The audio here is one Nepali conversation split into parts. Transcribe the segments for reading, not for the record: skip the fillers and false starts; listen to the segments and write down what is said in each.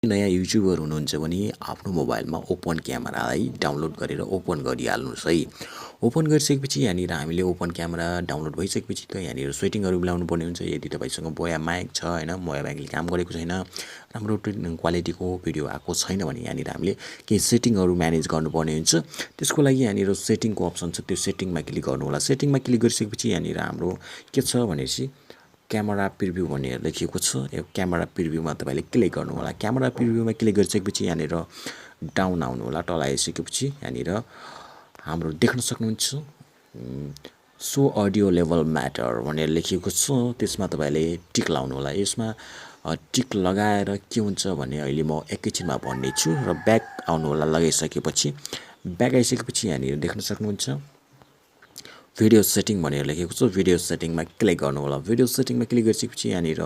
नयाँ युट्युबर हुनुहुन्छ भने आफ्नो मोबाइलमा ओपन क्यामेरालाई डाउनलोड गरेर ओपन गरिहाल्नुहोस् है। ओपन गरिसकेपछि यहाँनिर हामीले ओपन क्यामेरा डाउनलोड भइसकेपछि त यहाँनिर सेटिङहरू मिलाउनु पर्ने हुन्छ। यदि तपाईँसँग बोया माइक छ हैन, बोया माइकले काम गरेको छैन, राम्रो क्वालिटीको भिडियो आएको छैन भने यहाँनिर हामीले केही सेटिङहरू म्यानेज गर्नुपर्ने हुन्छ। त्यसको लागि यहाँनिर सेटिङको अप्सन छ, त्यो सेटिङमा क्लिक गर्नु होला। सेटिङमा क्लिक गरिसकेपछि यहाँनिर हाम्रो के छ भनेपछि क्यामेरा प्रिभ्यू भनेर लेखिएको छ। यो क्यामेरा प्रिभ्यूमा तपाईले क्लिक गर्नु होला। क्यामेरा प्रिभ्यूमा क्लिक गरिसकेपछि यहाँनिर डाउन आउनु होला। तल आइसकेपछि यहाँनिर हाम्रो देख्न सक्नुहुन्छ सो अडियो लेभल म्याटर भनेर लेखिएको छ। त्यसमा तपाईले टिक लाउनु होला। यसमा टिक लगाएर के हुन्छ भने अहिले म एकैछिनमा भन्ने छु र ब्याक आउनु होला। लगाइसकेपछि ब्याक आइसकेपछि यहाँनिर देख्न सक्नुहुन्छ भिडियो सेटिङ भनेर लेखेको छ। भिडियो सेटिङमा क्लिक गर्नु होला। भिडियो सेटिङमा क्लिक गरिसकेपछि यहाँनिर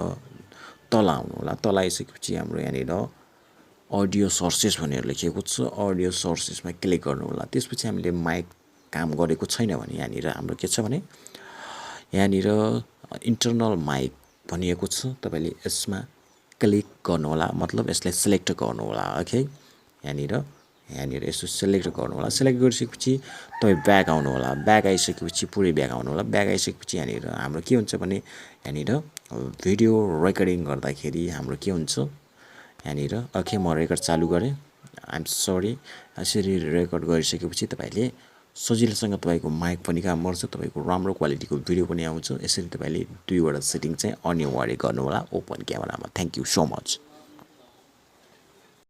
तल आउनु होला। तल आइसकेपछि हाम्रो यहाँनिर अडियो सोर्सेस भनेर लेखिएको छ। अडियो सोर्सेसमा क्लिक गर्नु होला। त्यसपछि हामीले माइक काम गरेको छैन भने यहाँनिर हाम्रो के छ भने यहाँनिर इन्टरनल माइक भनिएको छ। तपाईले यसमा क्लिक गर्नु होला, मतलब यसलाई सिलेक्ट गर्नु होला। ओके, यहाँनिर यसो सिलेक्ट गर्नु होला। सिलेक्ट गरिसकेपछि तपाईँ ब्याक आउनु होला। ब्याक आइसकेपछि पुरै ब्याक आउनु होला। ब्याक आइसकेपछि यहाँनिर हाम्रो के हुन्छ भने यहाँनिर भिडियो रेकर्डिङ गर्दाखेरि हाम्रो के हुन्छ यहाँनिर ओके, म रेकर्ड चालु गरेँ। I am sorry. यसरी रेकर्ड गरिसकेपछि तपाईले सजिलोसँग तपाईको माइक पनि काम गर्छ, तपाईको राम्रो क्वालिटीको भिडियो पनि आउँछ। यसरी तपाईले दुईवटा सेटिङ चाहिँ अनिवार्य गर्नु होला ओपन क्यामेरामा। Thank you so much.